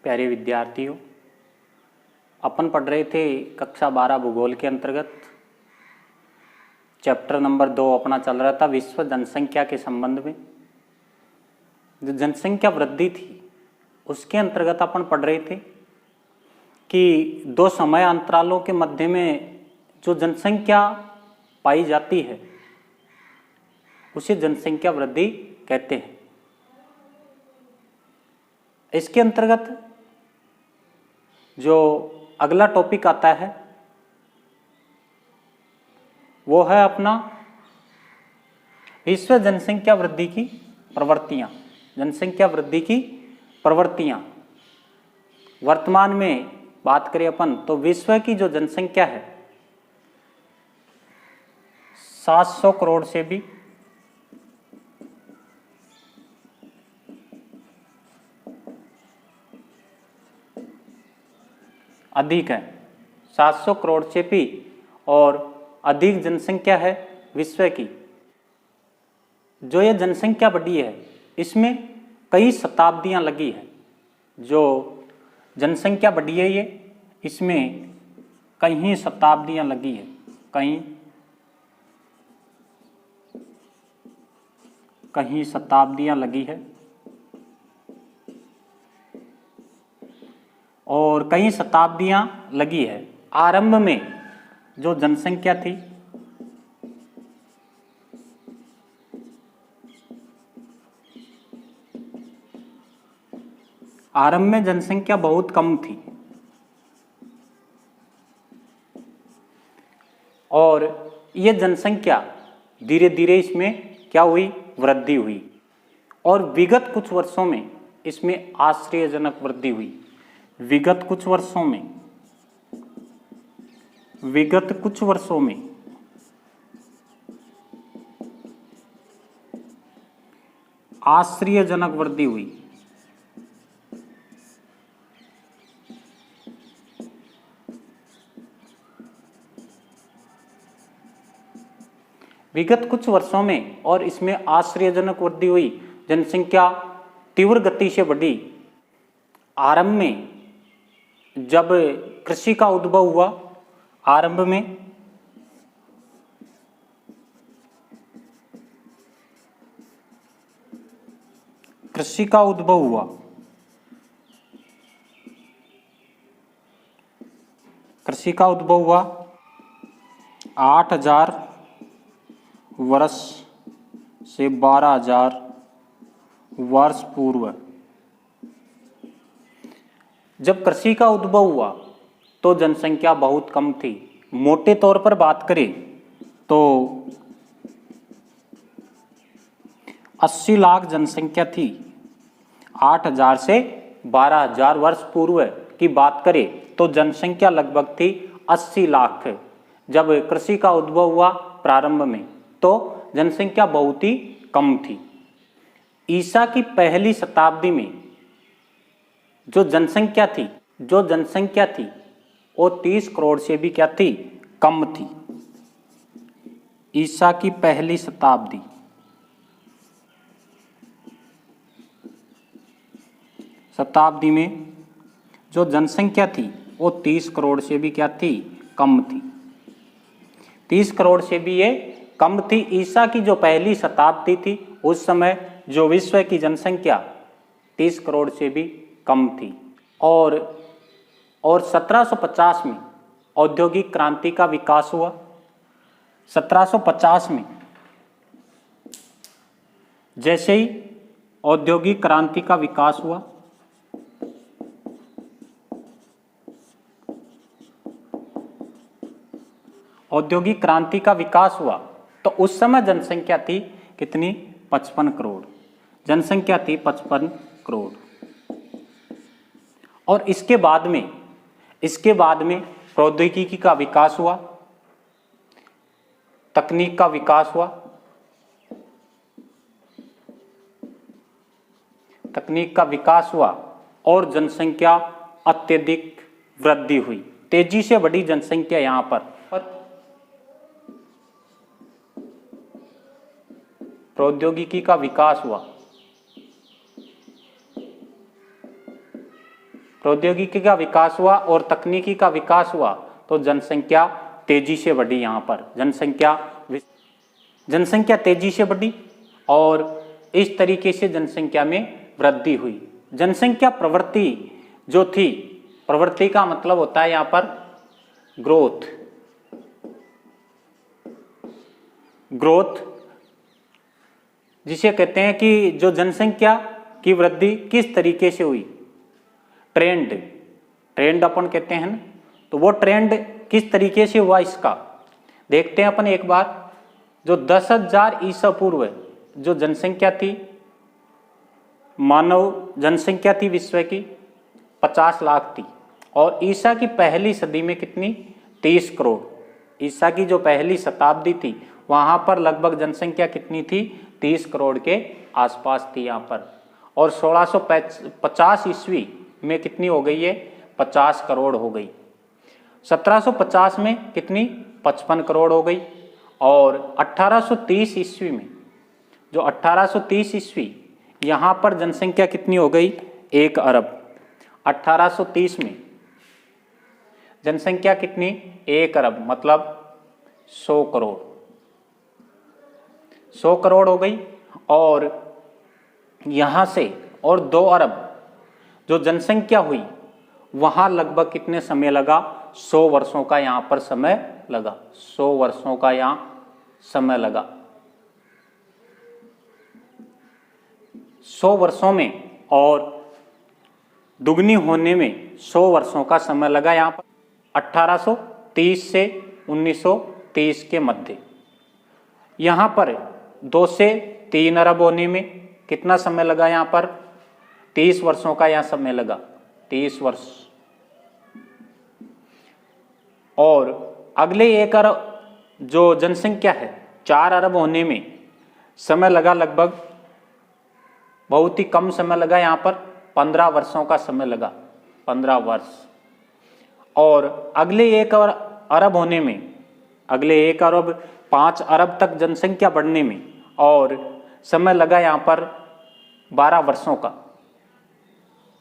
प्यारे विद्यार्थियों, अपन पढ़ रहे थे कक्षा 12 भूगोल के अंतर्गत चैप्टर नंबर 2 अपना चल रहा था विश्व जनसंख्या के संबंध में। जो जनसंख्या वृद्धि थी उसके अंतर्गत अपन पढ़ रहे थे कि दो समय अंतरालों के मध्य में जो जनसंख्या पाई जाती है उसे जनसंख्या वृद्धि कहते हैं। इसके अंतर्गत जो अगला टॉपिक आता है वो है अपना विश्व जनसंख्या वृद्धि की प्रवृत्तियां। जनसंख्या वृद्धि की प्रवृत्तियां वर्तमान में बात करें अपन तो विश्व की जो जनसंख्या है 700 करोड़ से भी अधिक है। 700 करोड़ से भी और अधिक जनसंख्या है विश्व की। जो ये जनसंख्या बढ़ी है इसमें कई शताब्दियां लगी है। जो जनसंख्या बढ़ी है ये इसमें कई शताब्दियां लगी है। कहीं शताब्दियां लगी है और कई शताब्दियां लगी है। आरंभ में जो जनसंख्या थी आरंभ में जनसंख्या बहुत कम थी और ये जनसंख्या धीरे धीरे इसमें क्या हुई, वृद्धि हुई और विगत कुछ वर्षों में इसमें आश्चर्यजनक वृद्धि हुई। विगत कुछ वर्षों में आश्चर्यजनक वृद्धि हुई। विगत कुछ वर्षों में और इसमें आश्चर्यजनक वृद्धि हुई। जनसंख्या तीव्र गति से बढ़ी। आरंभ में जब कृषि का उद्भव हुआ, आरंभ में कृषि का उद्भव हुआ, कृषि का उद्भव हुआ 8000 वर्ष से 12000 वर्ष पूर्व। जब कृषि का उद्भव हुआ तो जनसंख्या बहुत कम थी। मोटे तौर पर बात करें तो 80 लाख जनसंख्या थी। 8000 से 12000 वर्ष पूर्व की बात करें तो जनसंख्या लगभग थी 80 लाख। जब कृषि का उद्भव हुआ प्रारंभ में तो जनसंख्या बहुत ही कम थी। ईसा की पहली शताब्दी में जो जनसंख्या थी वो 30 करोड़ से भी क्या थी, कम थी। ईसा की पहली शताब्दी में जो जनसंख्या थी वो 30 करोड़ से भी क्या थी, कम थी। 30 करोड़ से भी ये कम थी। ईसा की जो पहली शताब्दी थी उस समय जो विश्व की जनसंख्या 30 करोड़ से भी कम थी। और 1750 में औद्योगिक क्रांति का विकास हुआ। 1750 में जैसे ही औद्योगिक क्रांति का विकास हुआ औद्योगिक क्रांति का विकास हुआ तो उस समय जनसंख्या थी कितनी, 55 करोड़। जनसंख्या थी 55 करोड़। और इसके बाद में प्रौद्योगिकी का विकास हुआ, तकनीक का विकास हुआ, और जनसंख्या अत्यधिक वृद्धि हुई। तेजी से बढ़ी जनसंख्या। यहां पर प्रौद्योगिकी का विकास हुआ, प्रौद्योगिकी का विकास हुआ और तकनीकी का विकास हुआ तो जनसंख्या तेजी से बढ़ी। यहाँ पर जनसंख्या तेजी से बढ़ी और इस तरीके से जनसंख्या में वृद्धि हुई। जनसंख्या प्रवृत्ति जो थी, प्रवृत्ति का मतलब होता है यहाँ पर ग्रोथ, जिसे कहते हैं कि जो जनसंख्या की वृद्धि किस तरीके से हुई, ट्रेंड अपन कहते हैं ना, तो वो ट्रेंड किस तरीके से हुआ इसका देखते हैं अपन एक बार। जो 10,000 ईसा पूर्व जो जनसंख्या थी, मानव जनसंख्या थी विश्व की 50 लाख थी और ईसा की पहली सदी में कितनी, 30 करोड़। ईसा की जो पहली शताब्दी थी वहां पर लगभग जनसंख्या कितनी थी, 30 करोड़ के आसपास थी यहाँ पर। और 1650 ईस्वी में कितनी हो गई है, 50 करोड़ हो गई। 1750 में कितनी, 55 करोड़ हो गई। और 1830 ईस्वी में, जो 1830 ईस्वी यहाँ पर जनसंख्या कितनी हो गई, 1 अरब। 1830 में जनसंख्या कितनी, 1 अरब, मतलब 100 करोड़, 100 करोड़ हो गई। और यहाँ से और 2 अरब जो जनसंख्या हुई वहाँ लगभग कितने समय लगा, 100 वर्षों का यहाँ पर समय लगा, 100 वर्षों का यहाँ समय लगा। 100 वर्षों में और दुगनी होने में 100 वर्षों का समय लगा यहाँ पर। 1830 से 1930 के मध्य यहाँ पर 2 से 3 अरब होने में कितना समय लगा, यहाँ पर 30 वर्षों का यहाँ समय लगा, 30 वर्ष। और अगले 1 अरब जो जनसंख्या है 4 अरब होने में समय लगा, लगभग बहुत ही कम समय लगा, यहाँ पर 15 वर्षों का समय लगा, 15 वर्ष। और अगले 1 अरब होने में, अगले 1 अरब 5 अरब तक जनसंख्या बढ़ने में और समय लगा यहाँ पर 12 वर्षों का,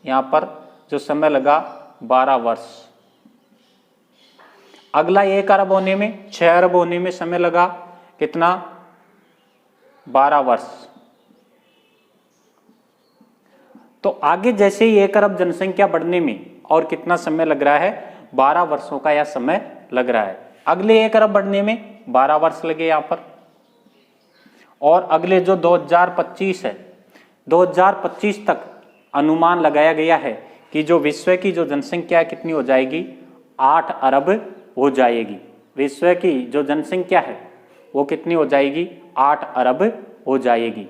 यहाँ पर जो समय लगा 12 वर्ष। अगला 1 अरब होने में, 6 अरब होने में समय लगा कितना, 12 वर्ष। तो आगे जैसे ही 1 अरब जनसंख्या बढ़ने में और कितना समय लग रहा है, 12 वर्षों का यह समय लग रहा है। अगले 1 अरब बढ़ने में 12 वर्ष लगे यहाँ पर। और अगले जो 2025 है, 2025 तक अनुमान लगाया गया है कि जो विश्व की जो जनसंख्या कितनी हो जाएगी, 8 अरब हो जाएगी। विश्व की जो जनसंख्या है वो कितनी हो जाएगी, 8 अरब हो जाएगी।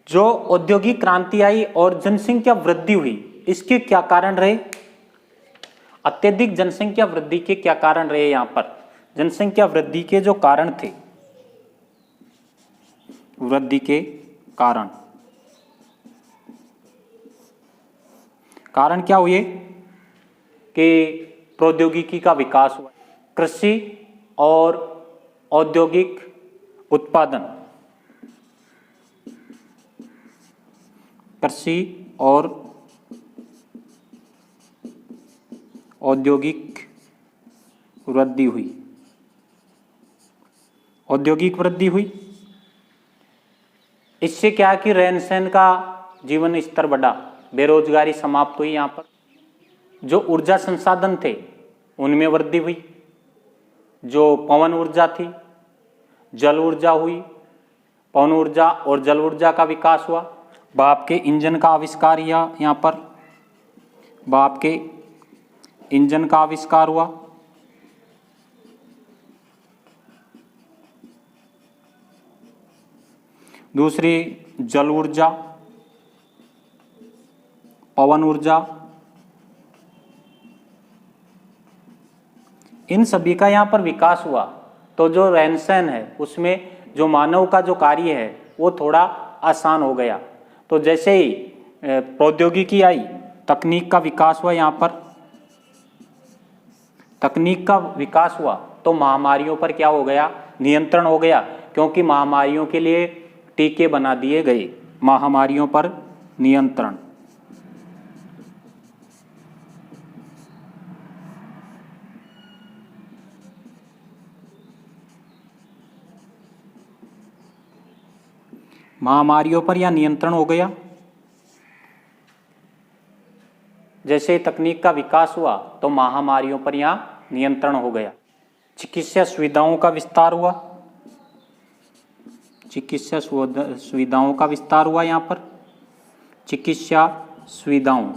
जो औद्योगिक क्रांति आई और जनसंख्या वृद्धि हुई, इसके क्या कारण रहे, अत्यधिक जनसंख्या वृद्धि के क्या कारण रहे। यहाँ पर जनसंख्या वृद्धि के जो कारण थे, वृद्धि के कारण क्या हुए कि प्रौद्योगिकी का विकास हुआ, कृषि और औद्योगिक उत्पादन, कृषि और औद्योगिक वृद्धि हुई, औद्योगिक वृद्धि हुई। इससे क्या कि रहन सहन का जीवन स्तर बढ़ा, बेरोजगारी समाप्त हुई। यहाँ पर जो ऊर्जा संसाधन थे उनमें वृद्धि हुई, जो पवन ऊर्जा थी, जल ऊर्जा हुई, पवन ऊर्जा और जल ऊर्जा का विकास हुआ। भाप के इंजन का आविष्कार हुआ, यहाँ पर भाप के इंजन का आविष्कार हुआ। दूसरी जल ऊर्जा, पवन ऊर्जा, इन सभी का यहाँ पर विकास हुआ। तो जो रहन सहन है उसमें जो मानव का जो कार्य है वो थोड़ा आसान हो गया। तो जैसे ही प्रौद्योगिकी आई, तकनीक का विकास हुआ, यहाँ पर तकनीक का विकास हुआ तो महामारियों पर क्या हो गया, नियंत्रण हो गया, क्योंकि महामारियों के लिए टीके बना दिए गए। महामारियों पर नियंत्रण, महामारियों पर या नियंत्रण हो गया। जैसे तकनीक का विकास हुआ तो महामारियों पर यहाँ नियंत्रण हो गया। चिकित्सा सुविधाओं का विस्तार हुआ, चिकित्सा सुविधाओं का विस्तार हुआ यहाँ पर। चिकित्सा सुविधाओं,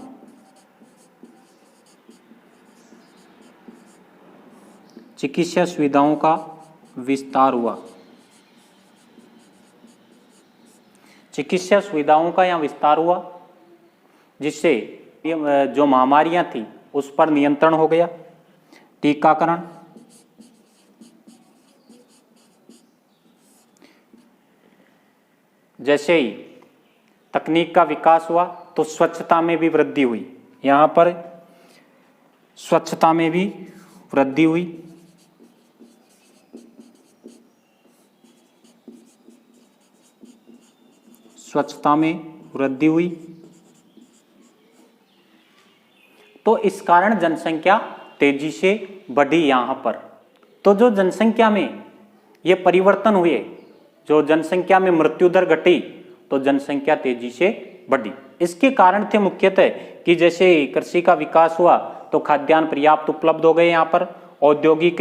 चिकित्सा सुविधाओं का विस्तार हुआ। चिकित्सा सुविधाओं का यहाँ विस्तार हुआ जिससे जो महामारियां थी उस पर नियंत्रण हो गया। टीकाकरण, जैसे ही तकनीक का विकास हुआ तो स्वच्छता में भी वृद्धि हुई। यहाँ पर स्वच्छता में भी वृद्धि हुई। स्वच्छता में वृद्धि हुई तो इस कारण जनसंख्या तेजी से बढ़ी यहाँ पर। तो जो जनसंख्या में ये परिवर्तन हुए, जो जनसंख्या में मृत्यु दर घटी तो जनसंख्या तेजी से बढ़ी। इसके कारण थे मुख्यतः कि जैसे कृषि का विकास हुआ तो खाद्यान्न पर्याप्त उपलब्ध हो गए। यहाँ पर औद्योगिक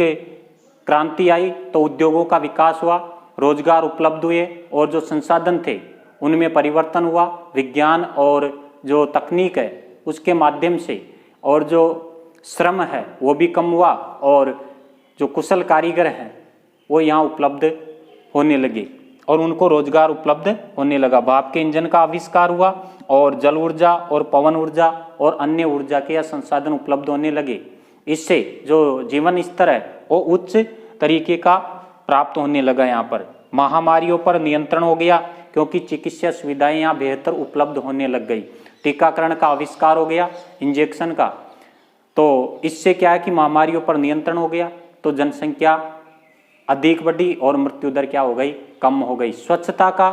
क्रांति आई तो उद्योगों का विकास हुआ, रोजगार उपलब्ध हुए और जो संसाधन थे उनमें परिवर्तन हुआ। विज्ञान और जो तकनीक है उसके माध्यम से और जो श्रम है वो भी कम हुआ और जो कुशल कारीगर हैं वो यहाँ उपलब्ध होने लगे और उनको रोजगार उपलब्ध होने लगा। भाप के इंजन का आविष्कार हुआ और जल ऊर्जा और पवन ऊर्जा और अन्य ऊर्जा के संसाधन उपलब्ध होने लगे। इससे जो जीवन स्तर है वो उच्च तरीके का प्राप्त होने लगा। यहाँ पर महामारियों पर नियंत्रण हो गया क्योंकि चिकित्सा सुविधाएं यहाँ बेहतर उपलब्ध होने लग गई। टीकाकरण का आविष्कार हो गया, इंजेक्शन का, तो इससे क्या है कि महामारियों पर नियंत्रण हो गया तो जनसंख्या अधिक बढ़ी और मृत्यु दर क्या हो गई, कम हो गई। स्वच्छता का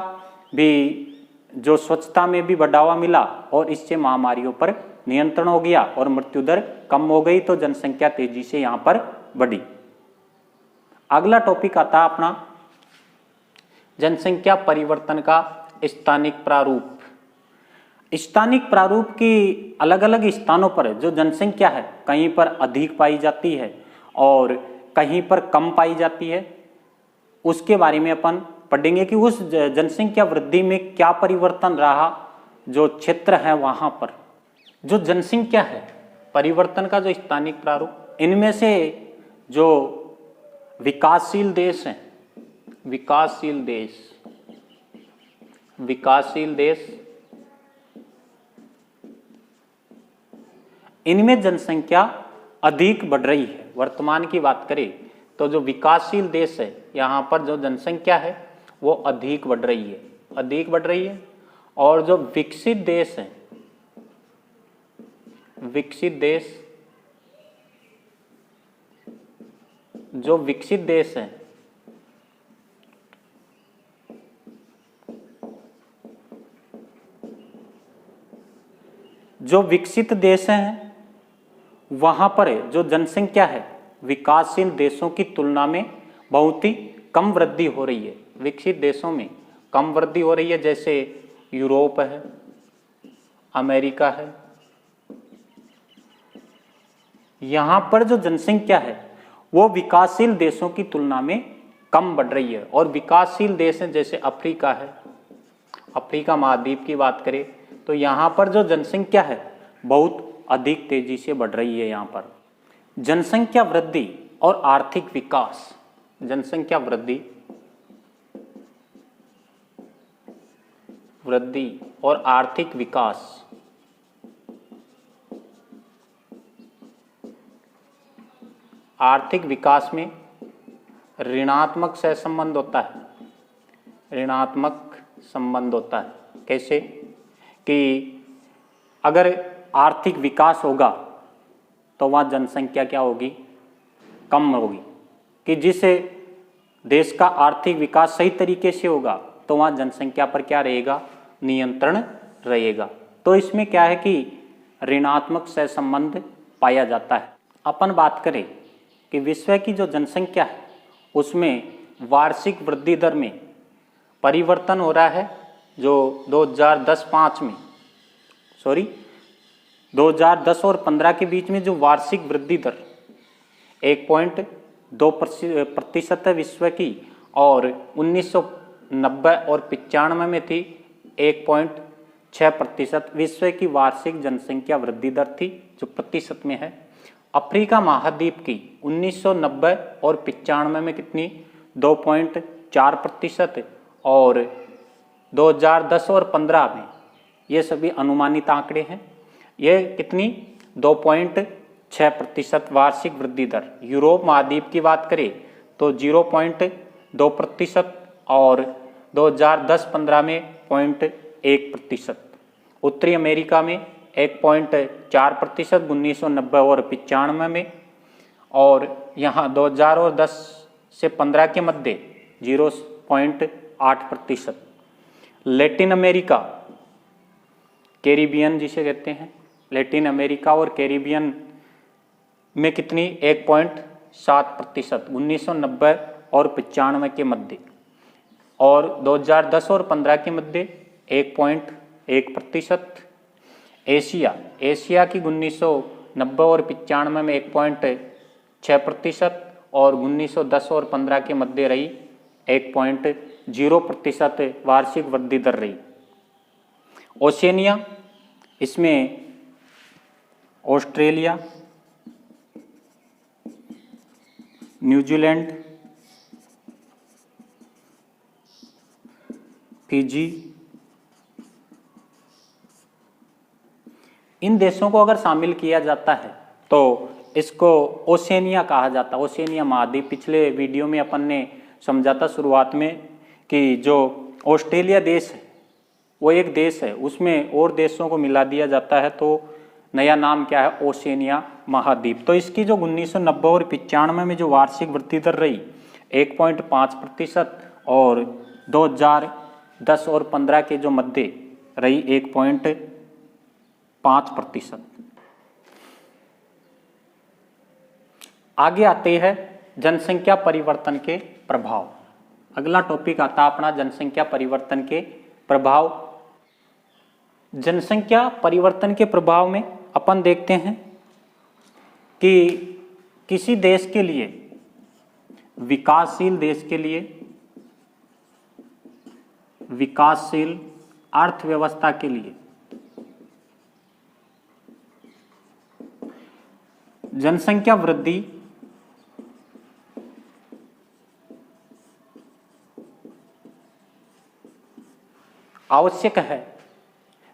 भी, जो स्वच्छता में भी बढ़ावा मिला और इससे महामारियों पर नियंत्रण हो गया और मृत्यु दर कम हो गई तो जनसंख्या तेजी से यहाँ पर बढ़ी। अगला टॉपिक आता है अपना जनसंख्या परिवर्तन का स्थानिक प्रारूप। स्थानिक प्रारूप की अलग अलग स्थानों पर जो जनसंख्या है कहीं पर अधिक पाई जाती है और कहीं पर कम पाई जाती है। उसके बारे में अपन पढ़ेंगे कि उस जनसंख्या वृद्धि में क्या परिवर्तन रहा जो क्षेत्र है वहां पर। जो जनसंख्या है परिवर्तन का जो स्थानिक प्रारूप, इनमें से जो विकासशील देश हैं, विकासशील देश, इनमें जनसंख्या अधिक बढ़ रही है। वर्तमान की बात करें तो जो विकासशील देश है यहाँ पर जो जनसंख्या है वो अधिक बढ़ रही है, और जो विकसित देश है, जो विकसित देश है हैं वहां पर जो जनसंख्या है विकासशील देशों की तुलना में बहुत ही कम वृद्धि हो रही है। विकसित देशों में कम वृद्धि हो रही है, जैसे यूरोप है, अमेरिका है। यहां पर जो जनसंख्या है वो विकासशील देशों की तुलना में कम बढ़ रही है। और विकासशील देश हैं जैसे अफ्रीका है, अफ्रीका महाद्वीप की बात करें तो यहाँ पर जो जनसंख्या है बहुत अधिक तेजी से बढ़ रही है। यहाँ पर जनसंख्या वृद्धि और आर्थिक विकास, जनसंख्या वृद्धि और आर्थिक विकास, आर्थिक विकास में ऋणात्मक सहसंबंध होता है। ऋणात्मक संबंध होता है कैसे कि अगर आर्थिक विकास होगा तो वहाँ जनसंख्या क्या होगी, कम होगी। कि जिस देश का आर्थिक विकास सही तरीके से होगा तो वहाँ जनसंख्या पर क्या रहेगा, नियंत्रण रहेगा। तो इसमें क्या है कि ऋणात्मक सहसंबंध पाया जाता है। अपन बात करें कि विश्व की जो जनसंख्या है उसमें वार्षिक वृद्धि दर में परिवर्तन हो रहा है जो 2010 में 2010 और 15 के बीच में जो वार्षिक वृद्धि दर 1.2% है विश्व की, और 1990 और 95 में थी 1.6%। विश्व की वार्षिक जनसंख्या वृद्धि दर थी जो प्रतिशत में है। अफ्रीका महाद्वीप की 1990 और 95 में कितनी, 2.4%, और 2010 और 15 में, ये सभी अनुमानित आंकड़े हैं, ये कितनी 2.6% वार्षिक वृद्धि दर। यूरोप महाद्वीप की बात करें तो 0.2% और 2010-15 में 0.1%। उत्तरी अमेरिका में 1.4% 1990 और 95 में, और यहाँ 2010 से 15 के मध्य 0.8%। लैटिन अमेरिका, कैरिबियन जिसे कहते हैं, लैटिन अमेरिका और कैरिबियन में कितनी 1.7% 1990 और 95 के मध्य, और 2010 और 15 के मध्य 1.1%। एशिया की 1990 और 95 में 1.6%, और 1910 और 15 के मध्य रही 1.0% वार्षिक वृद्धि दर रही। ओशिनिया, इसमें ऑस्ट्रेलिया, न्यूजीलैंड, फिजी, इन देशों को अगर शामिल किया जाता है तो इसको ओशिनिया कहा जाता है, ओशिनिया महाद्वीप। पिछले वीडियो में अपन ने समझा था शुरुआत में कि जो ऑस्ट्रेलिया देश है वो एक देश है, उसमें और देशों को मिला दिया जाता है तो नया नाम क्या है, ओशिनिया महाद्वीप। तो इसकी जो 1990 और 95 में जो वार्षिक वृद्धि दर रही 1.5%, और 2010 और 15 के जो मध्य रही 1.5%। आगे आते हैं जनसंख्या परिवर्तन के प्रभाव। अगला टॉपिक आता है अपना जनसंख्या परिवर्तन के प्रभाव। जनसंख्या परिवर्तन के प्रभाव में अपन देखते हैं कि किसी देश के लिए, विकासशील देश के लिए, विकासशील अर्थव्यवस्था के लिए जनसंख्या वृद्धि आवश्यक है।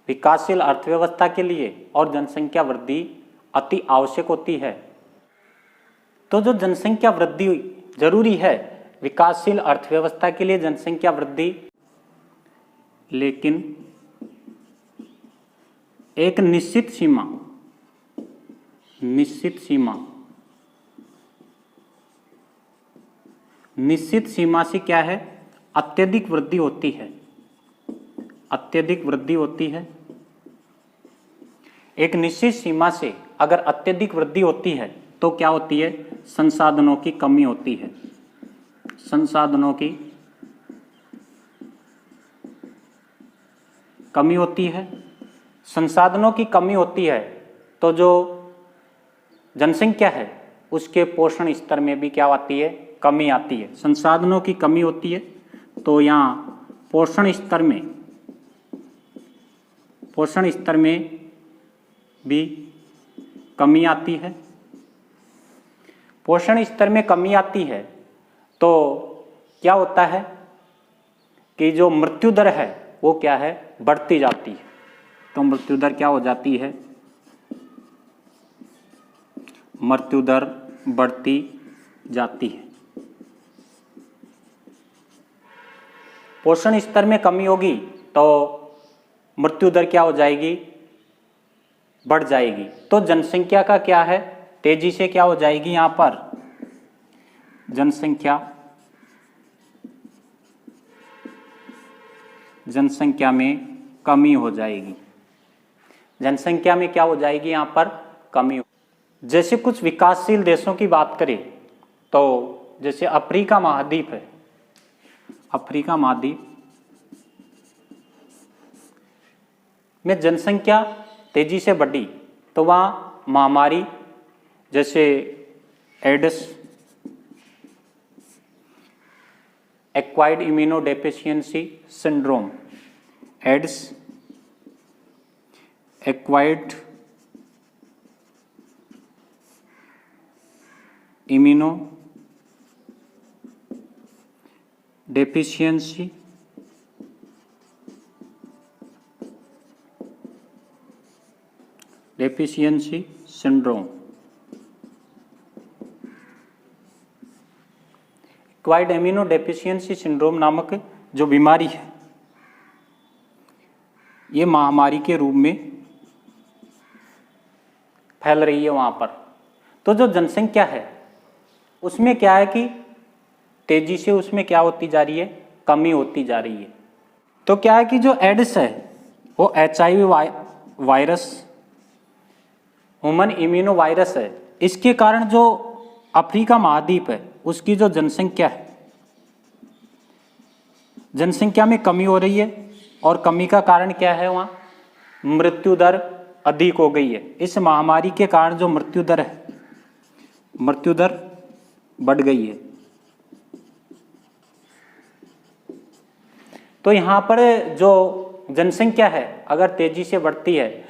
विकासशील अर्थव्यवस्था के लिए और जनसंख्या वृद्धि अति आवश्यक होती है। तो जो जनसंख्या वृद्धि जरूरी है विकासशील अर्थव्यवस्था के लिए जनसंख्या वृद्धि, लेकिन एक निश्चित सीमा से क्या है, अत्यधिक वृद्धि होती है, अत्यधिक वृद्धि होती है। एक निश्चित सीमा से अगर अत्यधिक वृद्धि होती है तो क्या होती है, संसाधनों की कमी होती है, संसाधनों की कमी होती है। संसाधनों की कमी होती है तो जो जनसंख्या है उसके पोषण स्तर में भी क्या आती है, कमी आती है। संसाधनों की कमी होती है तो यहाँ पोषण स्तर में भी कमी आती है। पोषण स्तर में कमी आती है तो क्या होता है कि जो मृत्यु दर है वो क्या है, बढ़ती जाती है। तो मृत्यु दर क्या हो जाती है, मृत्यु दर बढ़ती जाती है। पोषण स्तर में कमी होगी तो मृत्यु दर क्या हो जाएगी, बढ़ जाएगी। तो जनसंख्या का क्या है, तेजी से क्या हो जाएगी, यहाँ पर जनसंख्या में कमी हो जाएगी। जनसंख्या में क्या हो जाएगी, यहाँ पर कमी। जैसे कुछ विकासशील देशों की बात करें तो जैसे अफ्रीका महाद्वीप है, अफ्रीका महाद्वीप में जनसंख्या तेजी से बढ़ी तो वहाँ महामारी जैसे AIDS, acquired immunodeficiency syndrome, AIDS, acquired immuno deficiency syndrome, acquired immuno deficiency syndrome नामक जो बीमारी है ये महामारी के रूप में फैल रही है वहाँ पर। तो जो जनसंख्या है उसमें क्या है कि तेजी से उसमें क्या होती जा रही है, कमी होती जा रही है। तो क्या है कि जो एड्स है वो HIV virus, human immuno virus है, इसके कारण जो अफ्रीका महाद्वीप है उसकी जो जनसंख्या है, जनसंख्या में कमी हो रही है। और कमी का कारण क्या है, वहाँ मृत्यु दर अधिक हो गई है। इस महामारी के कारण जो मृत्यु दर है, मृत्यु दर बढ़ गई है। तो यहाँ पर जो जनसंख्या है अगर तेजी से बढ़ती है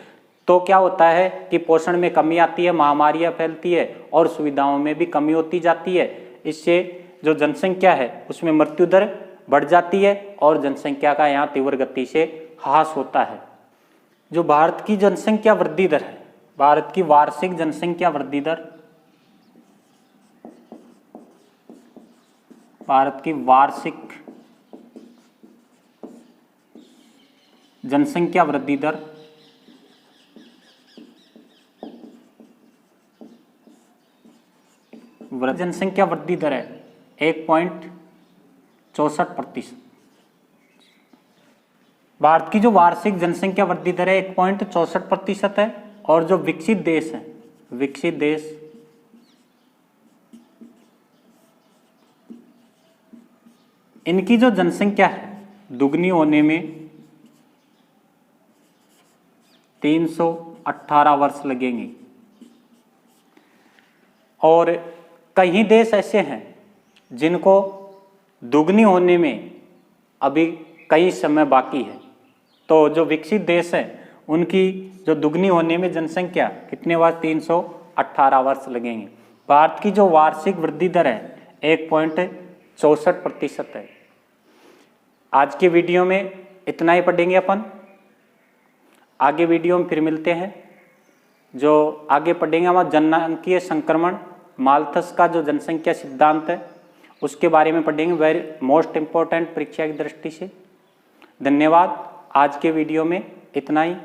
तो क्या होता है कि पोषण में कमी आती है, महामारियाँ फैलती है और सुविधाओं में भी कमी होती जाती है। इससे जो जनसंख्या है उसमें मृत्यु दर बढ़ जाती है और जनसंख्या का यहाँ तीव्र गति से ह्रास होता है। जो भारत की जनसंख्या वृद्धि दर है, भारत की वार्षिक जनसंख्या वृद्धि दर, भारत की वार्षिक जनसंख्या वृद्धि दर जनसंख्या वृद्धि दर है 1.64%। भारत की जो वार्षिक जनसंख्या वृद्धि दर है 1.64% है। और जो विकसित देश है, विकसित देश इनकी जो जनसंख्या है दुगनी होने में 318 वर्ष लगेंगे। और कई देश ऐसे हैं जिनको दुगनी होने में अभी कई समय बाकी है। तो जो विकसित देश है उनकी जो दुगनी होने में जनसंख्या कितने वर्ष, 318 वर्ष लगेंगे। भारत की जो वार्षिक वृद्धि दर है 1.64% है। आज के वीडियो में इतना ही पढ़ेंगे अपन। आगे वीडियो में फिर मिलते हैं। जो आगे पढ़ेंगे हम जननांकीय संक्रमण, माल्थस का जो जनसंख्या सिद्धांत है उसके बारे में पढ़ेंगे, वेरी मोस्ट इम्पोर्टेंट परीक्षा की दृष्टि से। धन्यवाद। आज के वीडियो में इतना ही।